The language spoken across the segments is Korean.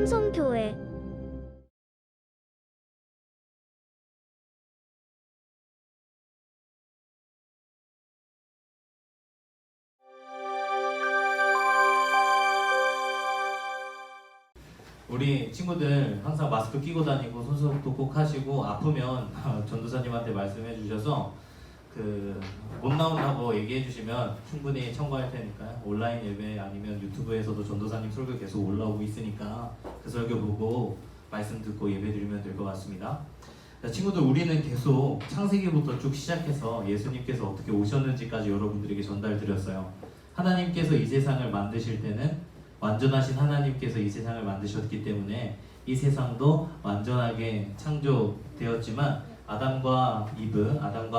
삼성교회 우리 친구들 항상 마스크 끼고 다니고 손소독도 꼭 하시고 아프면 전도사님한테 말씀해 주셔서 못 나온다고 얘기해 주시면 충분히 청구할 테니까요. 온라인 예배 아니면 유튜브에서도 전도사님 설교 계속 올라오고 있으니까 그 설교 보고 말씀 듣고 예배 드리면 될 것 같습니다. 자, 친구들, 우리는 계속 창세기부터 쭉 시작해서 예수님께서 어떻게 오셨는지까지 여러분들에게 전달드렸어요. 하나님께서 이 세상을 만드실 때는 완전하신 하나님께서 이 세상을 만드셨기 때문에 이 세상도 완전하게 창조되었지만 아담과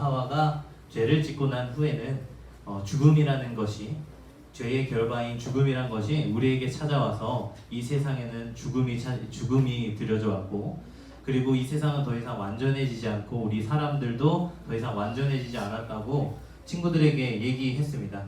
하와가 죄를 짓고 난 후에는 죽음이라는 것이, 죄의 결과인 죽음이란 것이 우리에게 찾아와서 이 세상에는 죽음이 들여져 왔고, 그리고 이 세상은 더 이상 완전해지지 않고 우리 사람들도 더 이상 완전해지지 않았다고 친구들에게 얘기했습니다.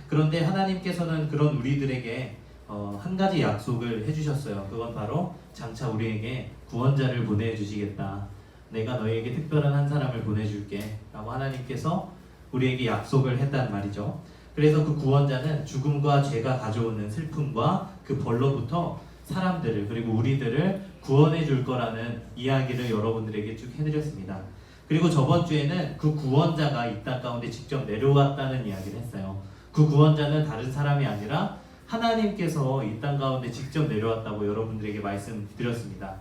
그런데 하나님께서는 그런 우리들에게 한 가지 약속을 해주셨어요. 그건 바로 장차 우리에게 구원자를 보내주시겠다. 내가 너희에게 특별한 한 사람을 보내줄게 라고 하나님께서 우리에게 약속을 했단 말이죠. 그래서 그 구원자는 죽음과 죄가 가져오는 슬픔과 그 벌로부터 사람들을, 그리고 우리들을 구원해 줄 거라는 이야기를 여러분들에게 쭉 해드렸습니다. 그리고 저번 주에는 그 구원자가 이 땅 가운데 직접 내려왔다는 이야기를 했어요. 그 구원자는 다른 사람이 아니라 하나님께서 이 땅 가운데 직접 내려왔다고 여러분들에게 말씀드렸습니다.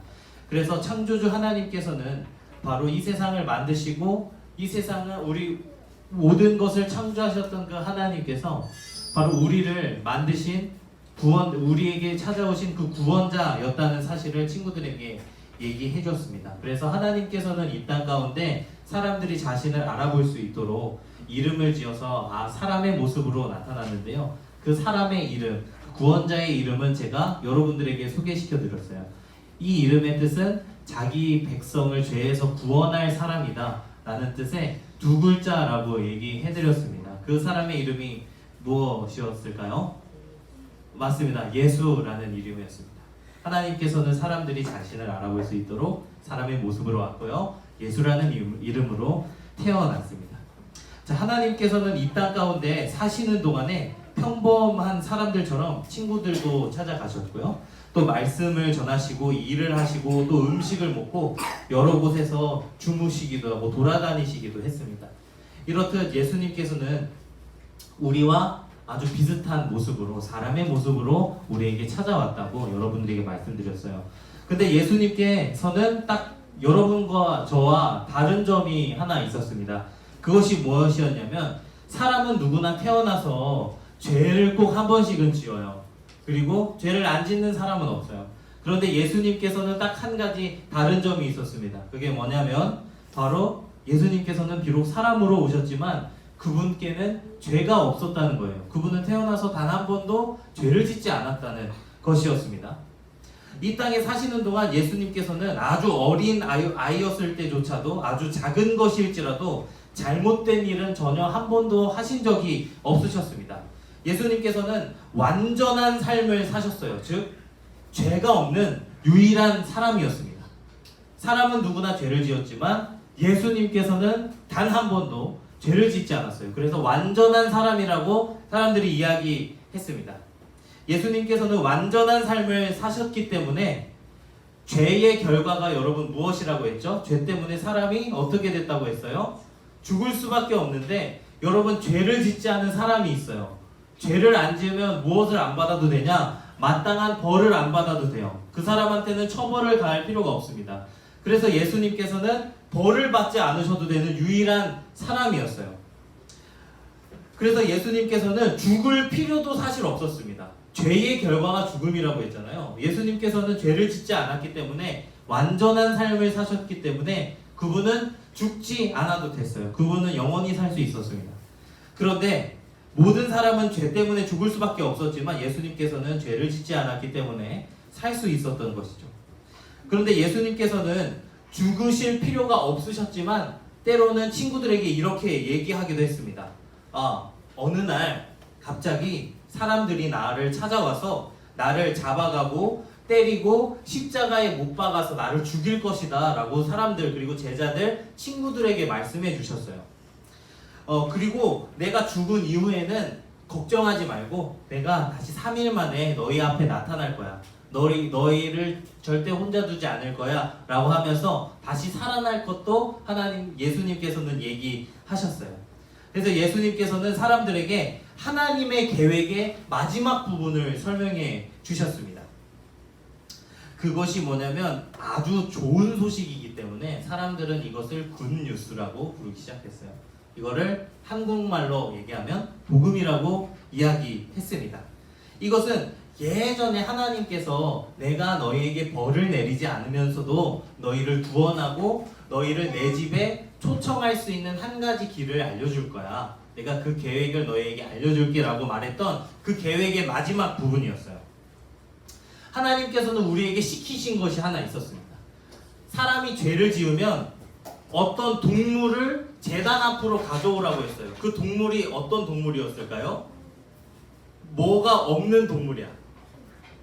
그래서 창조주 하나님께서는 바로 이 세상을 만드시고 이 세상을, 우리 모든 것을 창조하셨던 그 하나님께서 바로 우리를 만드신 우리에게 찾아오신 그 구원자였다는 사실을 친구들에게 얘기해 줬습니다. 그래서 하나님께서는 이 땅 가운데 사람들이 자신을 알아볼 수 있도록 이름을 지어서 사람의 모습으로 나타났는데요. 그 사람의 이름, 구원자의 이름은 제가 여러분들에게 소개시켜 드렸어요. 이 이름의 뜻은 자기 백성을 죄에서 구원할 사람이다 라는 뜻의 두 글자라고 얘기해 드렸습니다. 그 사람의 이름이 무엇이었을까요? 맞습니다. 예수라는 이름이었습니다. 하나님께서는 사람들이 자신을 알아볼 수 있도록 사람의 모습으로 왔고요. 예수라는 이름으로 태어났습니다. 자, 하나님께서는 이 땅 가운데 사시는 동안에 평범한 사람들처럼 친구들도 찾아가셨고요. 또 말씀을 전하시고 일을 하시고 또 음식을 먹고 여러 곳에서 주무시기도 하고 돌아다니시기도 했습니다. 이렇듯 예수님께서는 우리와 아주 비슷한 모습으로, 사람의 모습으로 우리에게 찾아왔다고 여러분들에게 말씀드렸어요. 근데 예수님께서는 딱 여러분과 저와 다른 점이 하나 있었습니다. 그것이 무엇이었냐면, 사람은 누구나 태어나서 죄를 꼭 한 번씩은 지어요. 그리고 죄를 안 짓는 사람은 없어요. 그런데 예수님께서는 딱 한 가지 다른 점이 있었습니다. 그게 뭐냐면 바로 예수님께서는 비록 사람으로 오셨지만 그분께는 죄가 없었다는 거예요. 그분은 태어나서 단 한 번도 죄를 짓지 않았다는 것이었습니다. 이 땅에 사시는 동안 예수님께서는 아주 어린 아이였을 때조차도, 아주 작은 것일지라도 잘못된 일은 전혀 한 번도 하신 적이 없으셨습니다. 예수님께서는 완전한 삶을 사셨어요. 즉, 죄가 없는 유일한 사람이었습니다. 사람은 누구나 죄를 지었지만 예수님께서는 단 한 번도 죄를 짓지 않았어요. 그래서 완전한 사람이라고 사람들이 이야기했습니다. 예수님께서는 완전한 삶을 사셨기 때문에 죄의 결과가 여러분 무엇이라고 했죠? 죄 때문에 사람이 어떻게 됐다고 했어요? 죽을 수밖에 없는데, 여러분, 죄를 짓지 않은 사람이 있어요. 죄를 안 지으면 무엇을 안 받아도 되냐? 마땅한 벌을 안 받아도 돼요. 그 사람한테는 처벌을 가할 필요가 없습니다. 그래서 예수님께서는 벌을 받지 않으셔도 되는 유일한 사람이었어요. 그래서 예수님께서는 죽을 필요도 사실 없었습니다. 죄의 결과가 죽음이라고 했잖아요. 예수님께서는 죄를 짓지 않았기 때문에, 완전한 삶을 사셨기 때문에 그분은 죽지 않아도 됐어요. 그분은 영원히 살 수 있었습니다. 그런데 모든 사람은 죄 때문에 죽을 수밖에 없었지만 예수님께서는 죄를 짓지 않았기 때문에 살 수 있었던 것이죠. 그런데 예수님께서는 죽으실 필요가 없으셨지만 때로는 친구들에게 이렇게 얘기하기도 했습니다. 어느 날 갑자기 사람들이 나를 찾아와서 나를 잡아가고 때리고 십자가에 못 박아서 나를 죽일 것이다 라고 사람들 그리고 제자들 친구들에게 말씀해 주셨어요. 그리고 내가 죽은 이후에는 걱정하지 말고 내가 다시 3일 만에 너희 앞에 나타날 거야. 너희를 절대 혼자 두지 않을 거야 라고 하면서 다시 살아날 것도 예수님께서는 얘기하셨어요. 그래서 예수님께서는 사람들에게 하나님의 계획의 마지막 부분을 설명해 주셨습니다. 그것이 뭐냐면 아주 좋은 소식이기 때문에 사람들은 이것을 굿뉴스라고 부르기 시작했어요. 이거를 한국말로 얘기하면 복음이라고 이야기했습니다. 이것은 예전에 하나님께서 내가 너희에게 벌을 내리지 않으면서도 너희를 구원하고 너희를 내 집에 초청할 수 있는 한 가지 길을 알려줄 거야. 내가 그 계획을 너희에게 알려줄게 라고 말했던 그 계획의 마지막 부분이었어요. 하나님께서는 우리에게 시키신 것이 하나 있었습니다. 사람이 죄를 지으면 어떤 동물을 제단 앞으로 가져오라고 했어요. 그 동물이 어떤 동물이었을까요? 뭐가 없는 동물이야.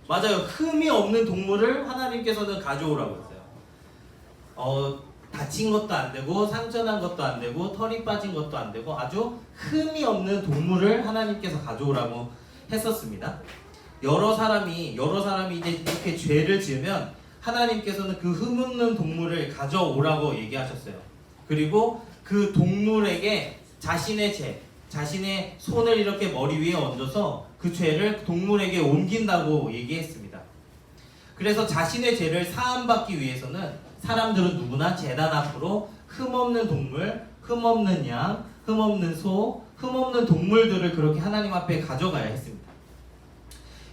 맞아요. 흠이 없는 동물을 하나님께서는 가져오라고 했어요. 다친 것도 안 되고 상처난 것도 안 되고 털이 빠진 것도 안 되고 아주 흠이 없는 동물을 하나님께서 가져오라고 했었습니다. 여러 사람이 이제 이렇게 죄를 지으면 하나님께서는 그 흠 없는 동물을 가져오라고 얘기하셨어요. 그리고 그 동물에게 자신의 손을 이렇게 머리 위에 얹어서 그 죄를 동물에게 옮긴다고 얘기했습니다. 그래서 자신의 죄를 사함받기 위해서는 사람들은 누구나 제단 앞으로 흠없는 동물, 흠없는 양, 흠없는 소, 흠없는 동물들을 그렇게 하나님 앞에 가져가야 했습니다.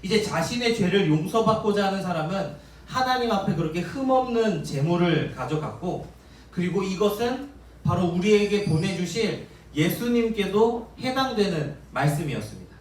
이제 자신의 죄를 용서받고자 하는 사람은 하나님 앞에 그렇게 흠없는 제물을 가져갔고, 그리고 이것은 바로 우리에게 보내주실 예수님께도 해당되는 말씀이었습니다.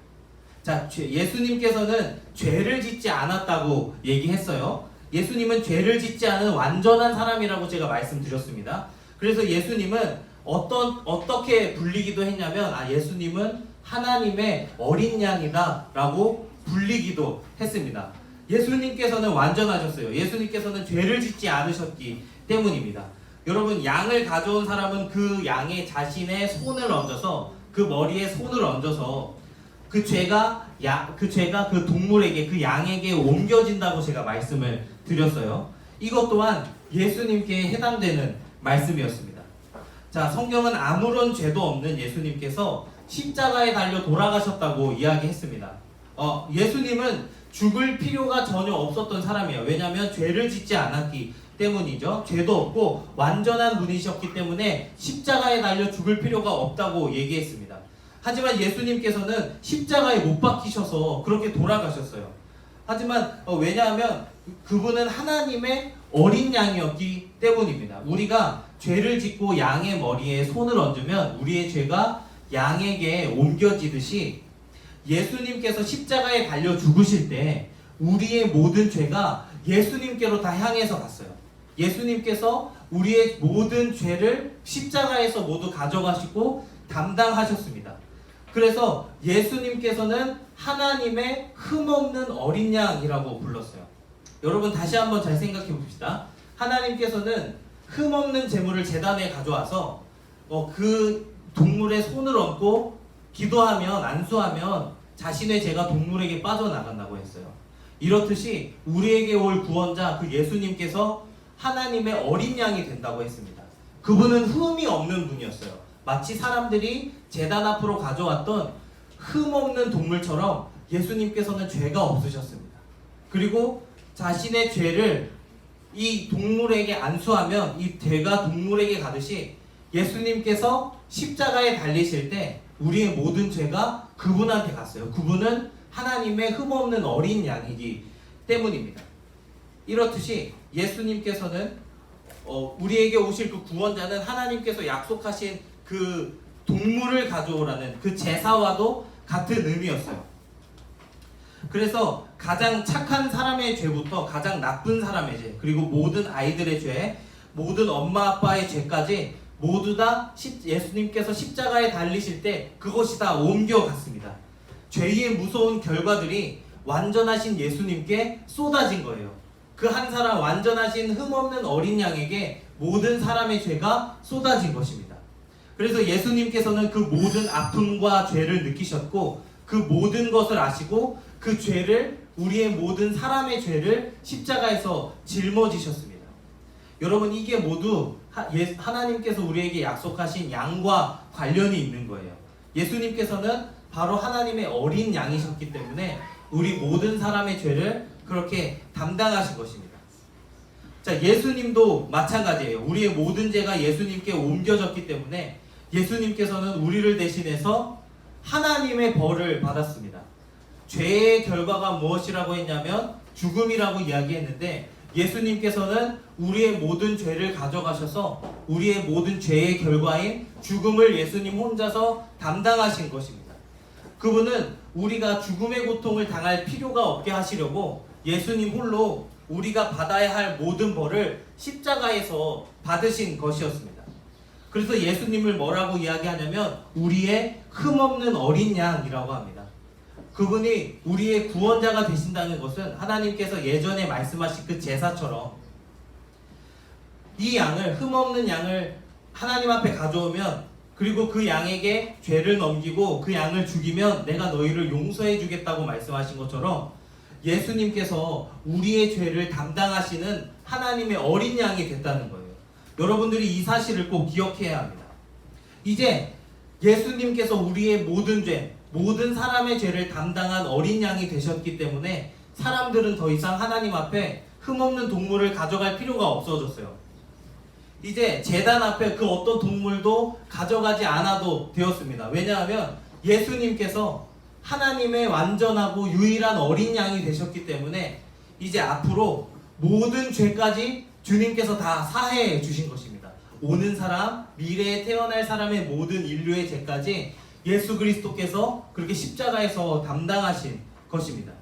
자, 예수님께서는 죄를 짓지 않았다고 얘기했어요. 예수님은 죄를 짓지 않은 완전한 사람이라고 제가 말씀드렸습니다. 그래서 예수님은 어떻게 불리기도 했냐면, 예수님은 하나님의 어린 양이다 라고 불리기도 했습니다. 예수님께서는 완전하셨어요. 예수님께서는 죄를 짓지 않으셨기 때문입니다. 여러분, 양을 가져온 사람은 그 양에 자신의 손을 얹어서, 그 머리에 손을 얹어서 그 죄가 그 동물에게, 그 양에게 옮겨진다고 제가 말씀을 드렸어요. 이것 또한 예수님께 해당되는 말씀이었습니다. 자, 성경은 아무런 죄도 없는 예수님께서 십자가에 달려 돌아가셨다고 이야기했습니다. 예수님은 죽을 필요가 전혀 없었던 사람이에요. 왜냐하면 죄를 짓지 않았기 때문이죠. 죄도 없고 완전한 분이셨기 때문에 십자가에 달려 죽을 필요가 없다고 얘기했습니다. 하지만 예수님께서는 십자가에 못 박히셔서 그렇게 돌아가셨어요. 하지만 왜냐하면 그분은 하나님의 어린 양이었기 때문입니다. 우리가 죄를 짓고 양의 머리에 손을 얹으면 우리의 죄가 양에게 옮겨지듯이 예수님께서 십자가에 달려 죽으실 때 우리의 모든 죄가 예수님께로 다 향해서 갔어요. 예수님께서 우리의 모든 죄를 십자가에서 모두 가져가시고 담당하셨습니다. 그래서 예수님께서는 하나님의 흠없는 어린 양이라고 불렀어요. 여러분, 다시 한번 잘 생각해 봅시다. 하나님께서는 흠없는 제물을 제단에 가져와서 그 동물의 손을 얹고 기도하면, 안수하면 자신의 죄가 동물에게 빠져나간다고 했어요. 이렇듯이 우리에게 올 구원자 그 예수님께서 하나님의 어린 양이 된다고 했습니다. 그분은 흠이 없는 분이었어요. 마치 사람들이 제단 앞으로 가져왔던 흠 없는 동물처럼 예수님께서는 죄가 없으셨습니다. 그리고 자신의 죄를 이 동물에게 안수하면 이 죄가 동물에게 가듯이 예수님께서 십자가에 달리실 때 우리의 모든 죄가 그분한테 갔어요. 그분은 하나님의 흠없는 어린 양이기 때문입니다. 이렇듯이 예수님께서는 우리에게 오실 그 구원자는 하나님께서 약속하신 그 동물을 가져오라는 그 제사와도 같은 의미였어요. 그래서 가장 착한 사람의 죄부터 가장 나쁜 사람의 죄, 그리고 모든 아이들의 죄, 모든 엄마 아빠의 죄까지 모두 다 예수님께서 십자가에 달리실 때 그것이 다 옮겨갔습니다. 죄의 무서운 결과들이 완전하신 예수님께 쏟아진 거예요. 그 한 사람 완전하신 흠없는 어린 양에게 모든 사람의 죄가 쏟아진 것입니다. 그래서 예수님께서는 그 모든 아픔과 죄를 느끼셨고 그 모든 것을 아시고 그 죄를 우리의 모든 사람의 죄를 십자가에서 짊어지셨습니다. 여러분 이게 모두 하나님께서 우리에게 약속하신 양과 관련이 있는 거예요. 예수님께서는 바로 하나님의 어린 양이셨기 때문에 우리 모든 사람의 죄를 그렇게 담당하신 것입니다. 자, 예수님도 마찬가지예요. 우리의 모든 죄가 예수님께 옮겨졌기 때문에 예수님께서는 우리를 대신해서 하나님의 벌을 받았습니다. 죄의 결과가 무엇이라고 했냐면 죽음이라고 이야기했는데 예수님께서는 우리의 모든 죄를 가져가셔서 우리의 모든 죄의 결과인 죽음을 예수님 혼자서 담당하신 것입니다. 그분은 우리가 죽음의 고통을 당할 필요가 없게 하시려고 예수님 홀로 우리가 받아야 할 모든 벌을 십자가에서 받으신 것이었습니다. 그래서 예수님을 뭐라고 이야기하냐면 우리의 흠없는 어린 양이라고 합니다. 그분이 우리의 구원자가 되신다는 것은 하나님께서 예전에 말씀하신 그 제사처럼 이 양을, 흠없는 양을 하나님 앞에 가져오면 그리고 그 양에게 죄를 넘기고 그 양을 죽이면 내가 너희를 용서해 주겠다고 말씀하신 것처럼 예수님께서 우리의 죄를 담당하시는 하나님의 어린 양이 됐다는 거예요. 여러분들이 이 사실을 꼭 기억해야 합니다. 이제 예수님께서 우리의 모든 죄, 모든 사람의 죄를 담당한 어린 양이 되셨기 때문에 사람들은 더 이상 하나님 앞에 흠없는 동물을 가져갈 필요가 없어졌어요. 이제 제단 앞에 그 어떤 동물도 가져가지 않아도 되었습니다. 왜냐하면 예수님께서 하나님의 완전하고 유일한 어린 양이 되셨기 때문에 이제 앞으로 모든 죄까지 주님께서 다 사해해 주신 것입니다. 오는 사람, 미래에 태어날 사람의 모든 인류의 죄까지 예수 그리스도께서 그렇게 십자가에서 담당하신 것입니다.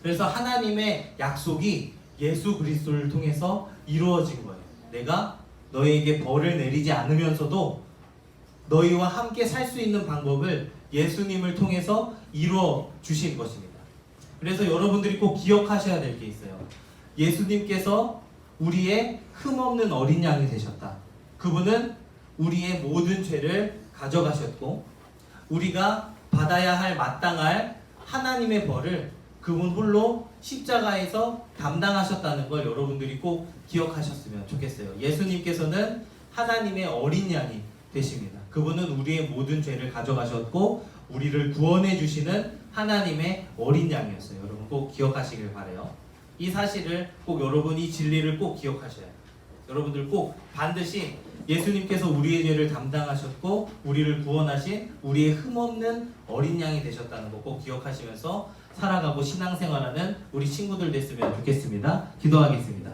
그래서 하나님의 약속이 예수 그리스도를 통해서 이루어진 거예요. 내가 너희에게 벌을 내리지 않으면서도 너희와 함께 살 수 있는 방법을 예수님을 통해서 이루어 주신 것입니다. 그래서 여러분들이 꼭 기억하셔야 될 게 있어요. 예수님께서 우리의 흠없는 어린 양이 되셨다. 그분은 우리의 모든 죄를 가져가셨고 우리가 받아야 할 마땅할 하나님의 벌을 그분 홀로 십자가에서 담당하셨다는 걸 여러분들이 꼭 기억하셨으면 좋겠어요. 예수님께서는 하나님의 어린 양이 되십니다. 그분은 우리의 모든 죄를 가져가셨고 우리를 구원해 주시는 하나님의 어린 양이었어요. 여러분 꼭 기억하시길 바라요. 이 사실을 꼭 여러분 이 진리를 꼭 기억하셔야 해요. 여러분들 꼭 반드시 예수님께서 우리의 죄를 담당하셨고 우리를 구원하신 우리의 흠없는 어린 양이 되셨다는 거 꼭 기억하시면서 살아가고 신앙생활하는 우리 친구들 됐으면 좋겠습니다. 기도하겠습니다.